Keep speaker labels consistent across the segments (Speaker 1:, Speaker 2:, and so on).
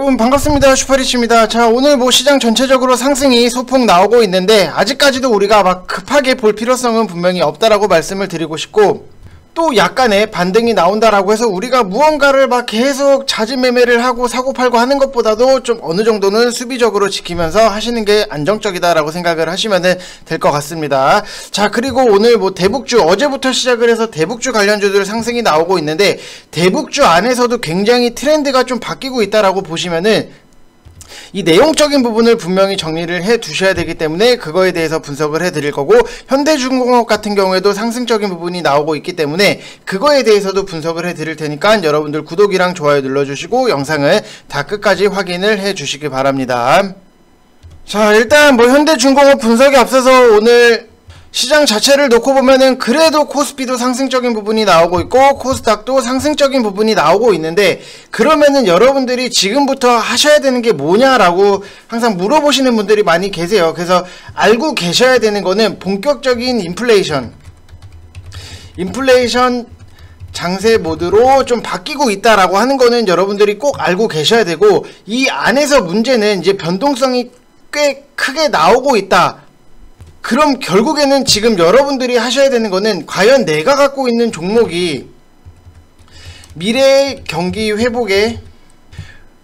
Speaker 1: 여러분 반갑습니다. 슈퍼리치입니다. 자, 오늘 뭐 시장 전체적으로 상승이 소폭 나오고 있는데 아직까지도 우리가 막 급하게 볼 필요성은 분명히 없다라고 말씀을 드리고 싶고, 또 약간의 반등이 나온다라고 해서 우리가 무언가를 막 계속 잦은 매매를 하고 사고 팔고 하는 것보다도 좀 어느 정도는 수비적으로 지키면서 하시는 게 안정적이다라고 생각을 하시면 될 것 같습니다. 자, 그리고 오늘 뭐 대북주, 어제부터 시작을 해서 대북주 관련주들 상승이 나오고 있는데, 대북주 안에서도 굉장히 트렌드가 좀 바뀌고 있다라고 보시면은 이 내용적인 부분을 분명히 정리를 해 두셔야 되기 때문에 그거에 대해서 분석을 해 드릴 거고, 현대중공업 같은 경우에도 상승적인 부분이 나오고 있기 때문에 그거에 대해서도 분석을 해 드릴 테니까 여러분들 구독이랑 좋아요 눌러주시고 영상을 다 끝까지 확인을 해 주시기 바랍니다. 자, 일단 뭐 현대중공업 분석에 앞서서 오늘 시장 자체를 놓고 보면은 그래도 코스피도 상승적인 부분이 나오고 있고 코스닥도 상승적인 부분이 나오고 있는데, 그러면은 여러분들이 지금부터 하셔야 되는 게 뭐냐라고 항상 물어보시는 분들이 많이 계세요. 그래서 알고 계셔야 되는 거는 본격적인 인플레이션 장세 모드로 좀 바뀌고 있다라고 하는 거는 여러분들이 꼭 알고 계셔야 되고, 이 안에서 문제는 이제 변동성이 꽤 크게 나오고 있다. 그럼 결국에는 지금 여러분들이 하셔야 되는 거는 과연 내가 갖고 있는 종목이 미래의 경기 회복에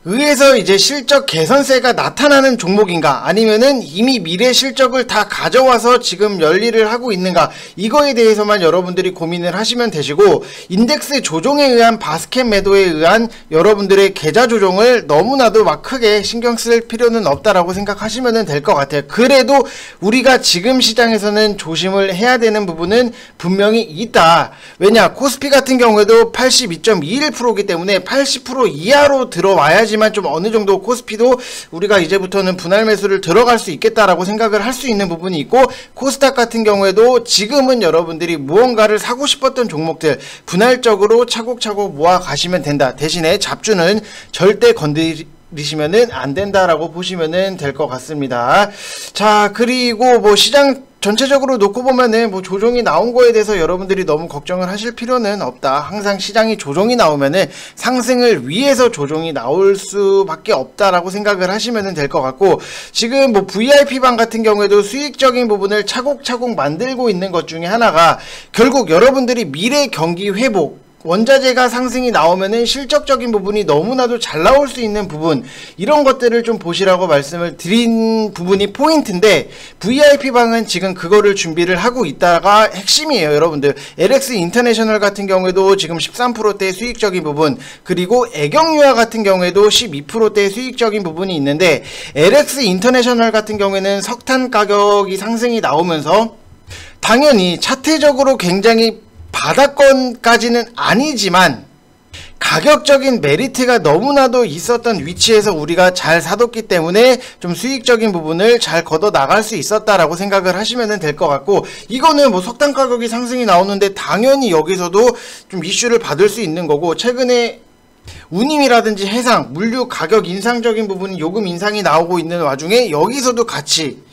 Speaker 1: 의해서 이제 실적 개선세가 나타나는 종목인가, 아니면은 이미 미래 실적을 다 가져와서 지금 열일을 하고 있는가, 이거에 대해서만 여러분들이 고민을 하시면 되시고, 인덱스 조정에 의한 바스켓 매도에 의한 여러분들의 계좌 조정을 너무나도 막 크게 신경 쓸 필요는 없다라고 생각하시면 될 것 같아요. 그래도 우리가 지금 시장에서는 조심을 해야 되는 부분은 분명히 있다. 왜냐, 코스피 같은 경우에도 82.21%이기 때문에 80% 이하로 들어와야지 좀 어느 정도 코스피도 우리가 이제부터는 분할 매수를 들어갈 수 있겠다라고 생각을 할 수 있는 부분이 있고, 코스닥 같은 경우에도 지금은 여러분들이 무언가를 사고 싶었던 종목들 분할적으로 차곡차곡 모아 가시면 된다. 대신에 잡주는 절대 건드리시면은 안 된다라고 보시면은 될 것 같습니다. 자, 그리고 뭐 시장 전체적으로 놓고 보면은 뭐 조정이 나온 거에 대해서 여러분들이 너무 걱정을 하실 필요는 없다. 항상 시장이 조정이 나오면은 상승을 위해서 조정이 나올 수밖에 없다라고 생각을 하시면 될 것 같고, 지금 뭐 VIP방 같은 경우에도 수익적인 부분을 차곡차곡 만들고 있는 것 중에 하나가, 결국 여러분들이 미래 경기 회복, 원자재가 상승이 나오면은 실적적인 부분이 너무나도 잘 나올 수 있는 부분, 이런 것들을 좀 보시라고 말씀을 드린 부분이 포인트인데, VIP방은 지금 그거를 준비를 하고 있다가 핵심이에요. 여러분들 LX 인터내셔널 같은 경우에도 지금 13%대 수익적인 부분, 그리고 애경유아 같은 경우에도 12%대 수익적인 부분이 있는데, LX 인터내셔널 같은 경우에는 석탄 가격이 상승이 나오면서 당연히 차트적으로 굉장히 바닥권까지는 아니지만 가격적인 메리트가 너무나도 있었던 위치에서 우리가 잘 사뒀기 때문에 좀 수익적인 부분을 잘 걷어 나갈 수 있었다라고 생각을 하시면 될 것 같고, 이거는 뭐 석탄 가격이 상승이 나오는데 당연히 여기서도 좀 이슈를 받을 수 있는 거고, 최근에 운임이라든지 해상, 물류 가격 인상적인 부분이 요금 인상이 나오고 있는 와중에 여기서도 같이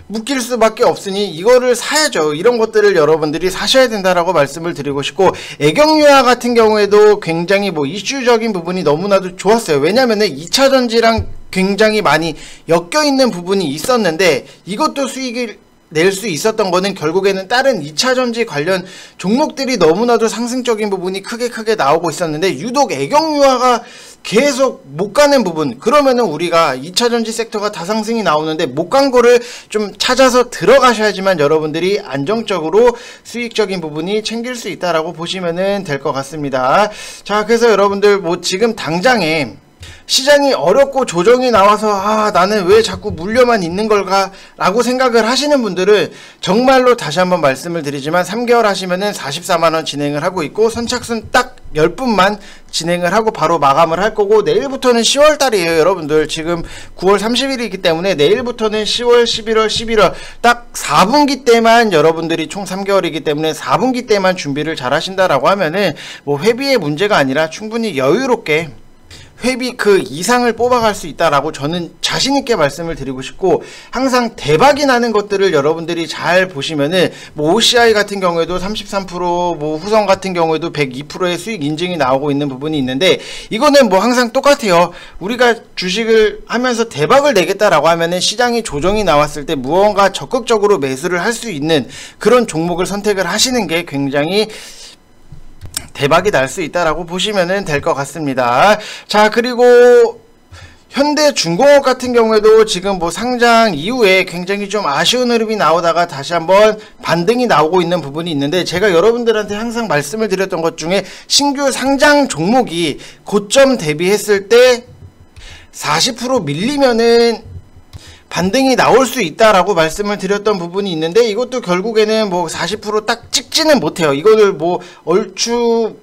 Speaker 1: 묶일 수밖에 없으니 이거를 사야죠. 이런 것들을 여러분들이 사셔야 된다라고 말씀을 드리고 싶고, 애경유아 같은 경우에도 굉장히 뭐 이슈적인 부분이 너무나도 좋았어요. 왜냐면은 2차전지랑 굉장히 많이 엮여있는 부분이 있었는데, 이것도 수익을 낼 수 있었던 거는 결국에는 다른 2차전지 관련 종목들이 너무나도 상승적인 부분이 크게 나오고 있었는데, 유독 애경유아가 계속 못 가는 부분, 그러면은 우리가 2차전지 섹터가 다 상승이 나오는데 못 간 거를 좀 찾아서 들어가셔야지만 여러분들이 안정적으로 수익적인 부분이 챙길 수 있다라고 보시면은 될 것 같습니다. 자, 그래서 여러분들 뭐 지금 당장에 시장이 어렵고 조정이 나와서 나는 왜 자꾸 물려만 있는 걸까 라고 생각을 하시는 분들은 정말로 다시 한번 말씀을 드리지만 3개월 하시면은 44만원 진행을 하고 있고, 선착순 딱 10분만 진행을 하고 바로 마감을 할 거고, 내일부터는 10월달이에요. 여러분들 지금 9월 30일이기 때문에 내일부터는 10월 11월 11월 딱 4분기 때만, 여러분들이 총 3개월이기 때문에 4분기 때만 준비를 잘 하신다라고 하면은 뭐 회비의 문제가 아니라 충분히 여유롭게 회비 그 이상을 뽑아갈 수 있다라고 저는 자신있게 말씀을 드리고 싶고, 항상 대박이 나는 것들을 여러분들이 잘 보시면은 뭐 OCI 같은 경우에도 33%, 뭐 후성 같은 경우에도 102%의 수익 인증이 나오고 있는 부분이 있는데, 이거는 뭐 항상 똑같아요. 우리가 주식을 하면서 대박을 내겠다라고 하면은 시장이 조정이 나왔을 때 무언가 적극적으로 매수를 할 수 있는 그런 종목을 선택을 하시는 게 굉장히 대박이 날 수 있다라고 보시면 될 것 같습니다. 자, 그리고 현대중공업 같은 경우에도 지금 뭐 상장 이후에 굉장히 좀 아쉬운 흐름이 나오다가 다시 한번 반등이 나오고 있는 부분이 있는데, 제가 여러분들한테 항상 말씀을 드렸던 것 중에 신규 상장 종목이 고점 대비했을 때 40% 밀리면은 반등이 나올 수 있다라고 말씀을 드렸던 부분이 있는데, 이것도 결국에는 뭐 40% 딱 찍지는 못해요. 이거를 뭐 얼추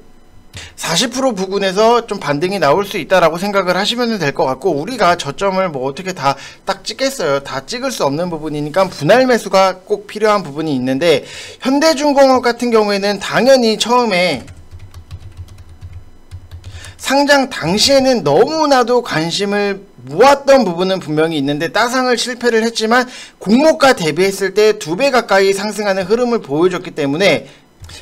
Speaker 1: 40% 부근에서 좀 반등이 나올 수 있다라고 생각을 하시면 될 것 같고, 우리가 저점을 뭐 어떻게 다 딱 찍겠어요. 다 찍을 수 없는 부분이니까 분할 매수가 꼭 필요한 부분이 있는데, 현대중공업 같은 경우에는 당연히 처음에 상장 당시에는 너무나도 관심을 모았던 부분은 분명히 있는데, 따상을 실패를 했지만 공모가 대비했을 때 2배 가까이 상승하는 흐름을 보여줬기 때문에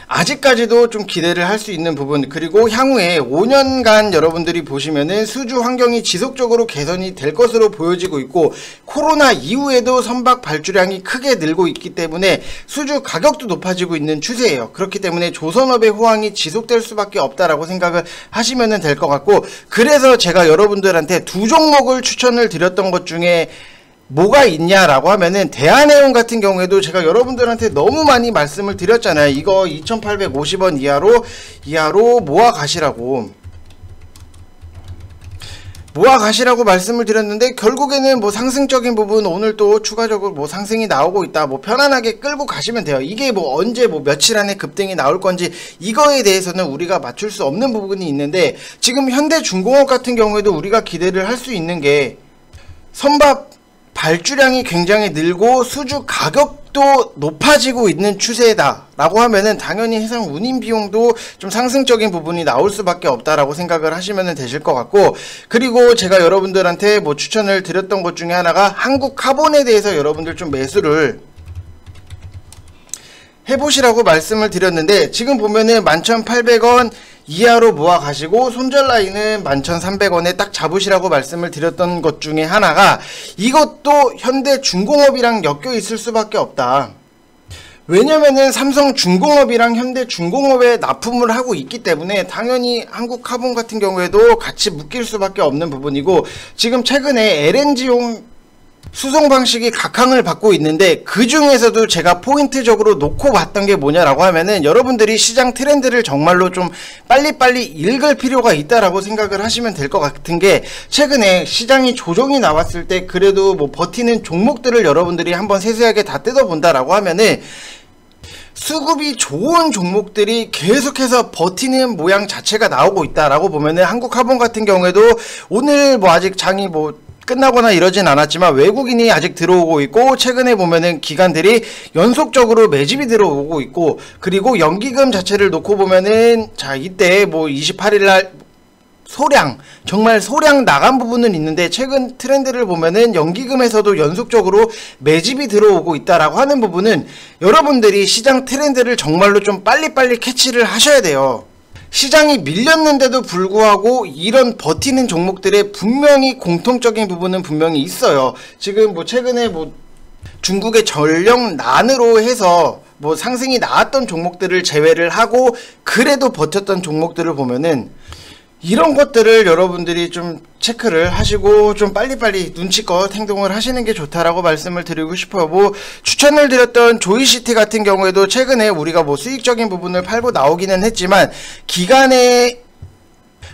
Speaker 1: 아직까지도 좀 기대를 할 수 있는 부분, 그리고 향후에 5년간 여러분들이 보시면은 수주 환경이 지속적으로 개선이 될 것으로 보여지고 있고, 코로나 이후에도 선박 발주량이 크게 늘고 있기 때문에 수주 가격도 높아지고 있는 추세예요. 그렇기 때문에 조선업의 호황이 지속될 수밖에 없다라고 생각을 하시면 될 것 같고, 그래서 제가 여러분들한테 2종목을 추천을 드렸던 것 중에 뭐가 있냐라고 하면은, 대한해운 같은 경우에도 제가 여러분들한테 너무 많이 말씀을 드렸잖아요. 이거 2850원 이하로 모아 가시라고 말씀을 드렸는데, 결국에는 뭐 상승적인 부분 오늘 또 추가적으로 뭐 상승이 나오고 있다, 뭐 편안하게 끌고 가시면 돼요. 이게 뭐 언제 뭐 며칠 안에 급등이 나올 건지 이거에 대해서는 우리가 맞출 수 없는 부분이 있는데, 지금 현대중공업 같은 경우에도 우리가 기대를 할 수 있는 게, 선박 발주량이 굉장히 늘고 수주 가격도 높아지고 있는 추세다 라고 하면은 당연히 해상 운임 비용도 좀 상승적인 부분이 나올 수밖에 없다라고 생각을 하시면 되실 것 같고, 그리고 제가 여러분들한테 뭐 추천을 드렸던 것 중에 하나가 한국카본에 대해서 여러분들 좀 매수를 해보시라고 말씀을 드렸는데, 지금 보면은 11,800원 이하로 모아 가시고 손절 라인은 11,300원에 딱 잡으시라고 말씀을 드렸던 것 중에 하나가, 이것도 현대중공업이랑 엮여 있을 수밖에 없다. 왜냐면은 삼성중공업이랑 현대중공업에 납품을 하고 있기 때문에 당연히 한국카본 같은 경우에도 같이 묶일 수밖에 없는 부분이고, 지금 최근에 LNG용 수송 방식이 각광을 받고 있는데, 그 중에서도 제가 포인트적으로 놓고 봤던 게 뭐냐라고 하면은, 여러분들이 시장 트렌드를 정말로 좀 빨리빨리 읽을 필요가 있다라고 생각을 하시면 될 것 같은 게, 최근에 시장이 조정이 나왔을 때 그래도 뭐 버티는 종목들을 여러분들이 한번 세세하게 다 뜯어본다라고 하면은, 수급이 좋은 종목들이 계속해서 버티는 모양 자체가 나오고 있다라고 보면은, 한국카본 같은 경우에도 오늘 뭐 아직 장이 뭐 끝나거나 이러진 않았지만 외국인이 아직 들어오고 있고, 최근에 보면은 기관들이 연속적으로 매집이 들어오고 있고, 그리고 연기금 자체를 놓고 보면은, 자, 이때 뭐 28일날 정말 소량 나간 부분은 있는데, 최근 트렌드를 보면은 연기금에서도 연속적으로 매집이 들어오고 있다라고 하는 부분은, 여러분들이 시장 트렌드를 정말로 좀 빨리빨리 캐치를 하셔야 돼요. 시장이 밀렸는데도 불구하고 이런 버티는 종목들의 분명히 공통적인 부분은 분명히 있어요. 지금 뭐 최근에 뭐 중국의 전력난으로 해서 뭐 상승이 나왔던 종목들을 제외를 하고 그래도 버텼던 종목들을 보면은, 이런 것들을 여러분들이 좀 체크를 하시고 좀 빨리빨리 눈치껏 행동을 하시는 게 좋다라고 말씀을 드리고 싶어요. 뭐 추천을 드렸던 조이시티 같은 경우에도 최근에 우리가 뭐 수익적인 부분을 팔고 나오기는 했지만, 기간의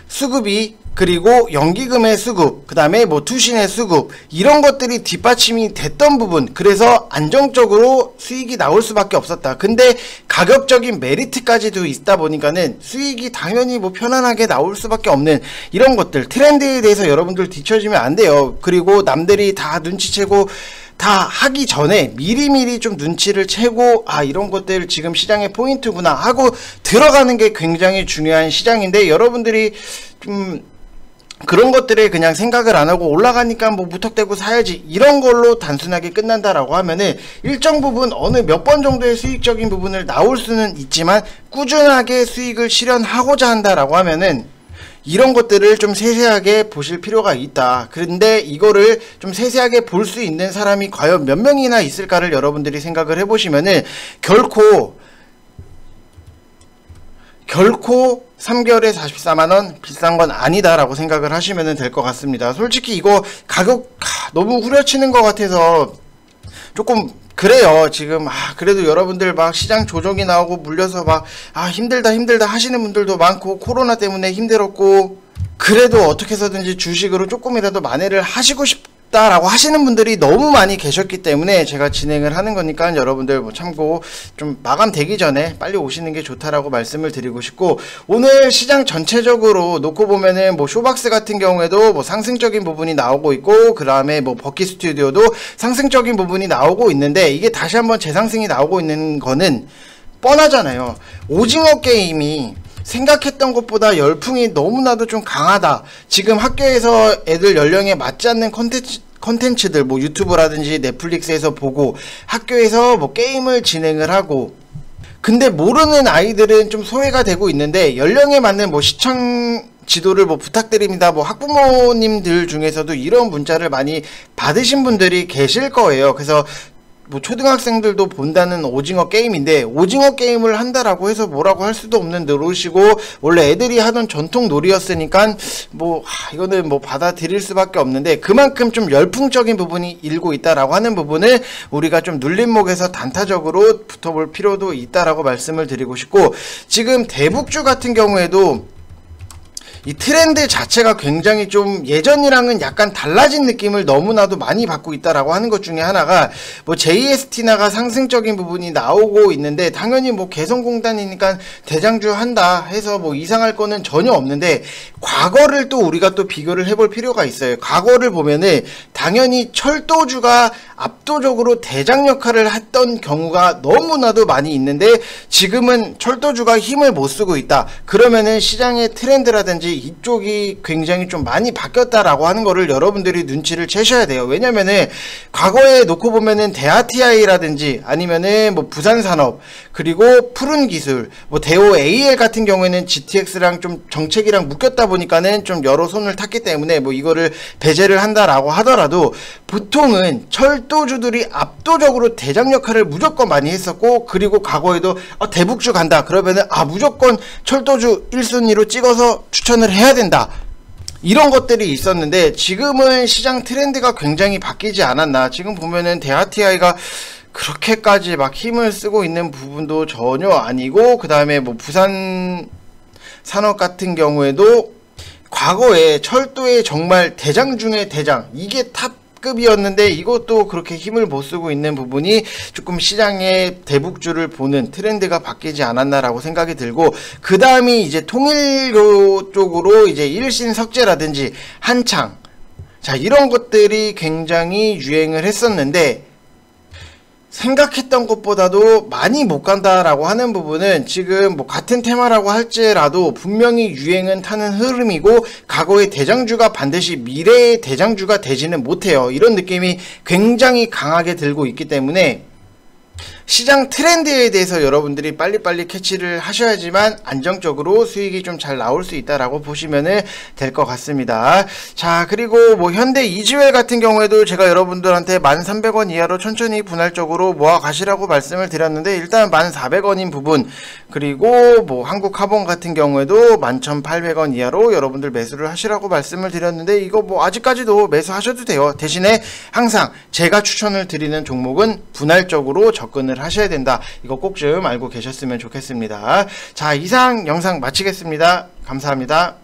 Speaker 1: 수급이, 그리고 연기금의 수급, 그 다음에 뭐 투신의 수급, 이런 것들이 뒷받침이 됐던 부분, 그래서 안정적으로 수익이 나올 수밖에 없었다. 근데 가격적인 메리트까지도 있다 보니까는 수익이 당연히 뭐 편안하게 나올 수밖에 없는 이런 것들, 트렌드에 대해서 여러분들 뒤처지면 안 돼요. 그리고 남들이 다 눈치채고 다 하기 전에 미리미리 좀 눈치를 채고, 아, 이런 것들 지금 시장의 포인트구나 하고 들어가는 게 굉장히 중요한 시장인데, 여러분들이 좀 그런 것들에 그냥 생각을 안 하고 올라가니까 뭐 무턱대고 사야지 이런 걸로 단순하게 끝난다라고 하면은 일정 부분 어느 몇 번 정도의 수익적인 부분을 나올 수는 있지만 꾸준하게 수익을 실현하고자 한다라고 하면은 이런 것들을 좀 세세하게 보실 필요가 있다. 그런데 이거를 좀 세세하게 볼 수 있는 사람이 과연 몇 명이나 있을까를 여러분들이 생각을 해보시면은 결코 3개월에 44만원 비싼 건 아니다 라고 생각을 하시면 될 것 같습니다. 솔직히 이거 가격 너무 후려치는 것 같아서 조금 그래요. 지금 그래도 여러분들 막 시장 조정이 나오고 물려서 막 힘들다 하시는 분들도 많고 코로나 때문에 힘들었고 그래도 어떻게 해서든지 주식으로 조금이라도 만회를 하시고 싶다라고 하시는 분들이 너무 많이 계셨기 때문에 제가 진행을 하는 거니까 여러분들 뭐 참고 좀 마감되기 전에 빨리 오시는 게 좋다라고 말씀을 드리고 싶고, 오늘 시장 전체적으로 놓고 보면은 뭐 쇼박스 같은 경우에도 뭐 상승적인 부분이 나오고 있고, 그 다음에 뭐 버키 스튜디오도 상승적인 부분이 나오고 있는데, 이게 다시 한번 재상승이 나오고 있는 거는 뻔하잖아요. 오징어 게임이 생각했던 것보다 열풍이 너무나도 좀 강하다. 지금 학교에서 애들 연령에 맞지 않는 컨텐츠들 뭐 유튜브라든지 넷플릭스에서 보고 학교에서 뭐 게임을 진행을 하고, 근데 모르는 아이들은 좀 소외가 되고 있는데, 연령에 맞는 뭐 시청 지도를 뭐 부탁드립니다. 뭐 학부모님들 중에서도 이런 문자를 많이 받으신 분들이 계실 거예요. 그래서 뭐 초등학생들도 본다는 오징어 게임인데, 오징어 게임을 한다라고 해서 뭐라고 할 수도 없는 노릇이고, 원래 애들이 하던 전통 놀이였으니까 뭐 이거는 뭐 받아들일 수밖에 없는데, 그만큼 좀 열풍적인 부분이 일고 있다라고 하는 부분을 우리가 좀 눌림목에서 단타적으로 붙어볼 필요도 있다라고 말씀을 드리고 싶고, 지금 대북주 같은 경우에도 이 트렌드 자체가 굉장히 좀 예전이랑은 약간 달라진 느낌을 너무나도 많이 받고 있다라고 하는 것 중에 하나가, 뭐 JST나가 상승적인 부분이 나오고 있는데, 당연히 뭐 개성공단이니까 대장주 한다 해서 뭐 이상할 거는 전혀 없는데, 과거를 또 우리가 또 비교를 해볼 필요가 있어요. 과거를 보면은 당연히 철도주가 압도적으로 대장 역할을 했던 경우가 너무나도 많이 있는데, 지금은 철도주가 힘을 못 쓰고 있다. 그러면은 시장의 트렌드라든지 이쪽이 굉장히 좀 많이 바뀌었다라고 하는 거를 여러분들이 눈치를 채셔야 돼요. 왜냐면은 과거에 놓고 보면은 대하TI라든지 아니면은 뭐 부산산업, 그리고 푸른기술, 뭐 대호 AL 같은 경우에는 GTX랑 좀 정책이랑 묶였다 보니까는 좀 여러 손을 탔기 때문에 뭐 이거를 배제를 한다라고 하더라도, 보통은 철도주들이 압도적으로 대장 역할을 무조건 많이 했었고, 그리고 과거에도 대북주 간다 그러면은 무조건 철도주 1순위로 찍어서 추천을 해야 된다, 이런 것들이 있었는데, 지금은 시장 트렌드가 굉장히 바뀌지 않았나. 지금 보면은 대하TI가 그렇게까지 막 힘을 쓰고 있는 부분도 전혀 아니고, 그 다음에 뭐 부산 산업 같은 경우에도 과거에 철도의 정말 대장 중에 대장, 이게 탑급이었는데 이것도 그렇게 힘을 못 쓰고 있는 부분이 조금 시장의 대북주를 보는 트렌드가 바뀌지 않았나라고 생각이 들고, 그 다음이 이제 통일교 쪽으로 이제 일신석재라든지 한창, 자 이런 것들이 굉장히 유행을 했었는데, 생각했던 것보다도 많이 못 간다라고 하는 부분은 지금 뭐 같은 테마라고 할지라도 분명히 유행은 타는 흐름이고, 과거의 대장주가 반드시 미래의 대장주가 되지는 못해요. 이런 느낌이 굉장히 강하게 들고 있기 때문에 시장 트렌드에 대해서 여러분들이 빨리빨리 캐치를 하셔야지만 안정적으로 수익이 좀 잘 나올 수 있다라고 보시면 될 것 같습니다. 자, 그리고 뭐 현대 이지웰 같은 경우에도 제가 여러분들한테 1,300원 이하로 천천히 분할적으로 모아 가시라고 말씀을 드렸는데, 일단 1,400원인 부분, 그리고 뭐 한국카본 같은 경우에도 11,800원 이하로 여러분들 매수를 하시라고 말씀을 드렸는데, 이거 뭐 아직까지도 매수하셔도 돼요. 대신에 항상 제가 추천을 드리는 종목은 분할적으로 접근을 하셔야 된다. 이거 꼭 좀 알고 계셨으면 좋겠습니다. 자, 이상 영상 마치겠습니다. 감사합니다.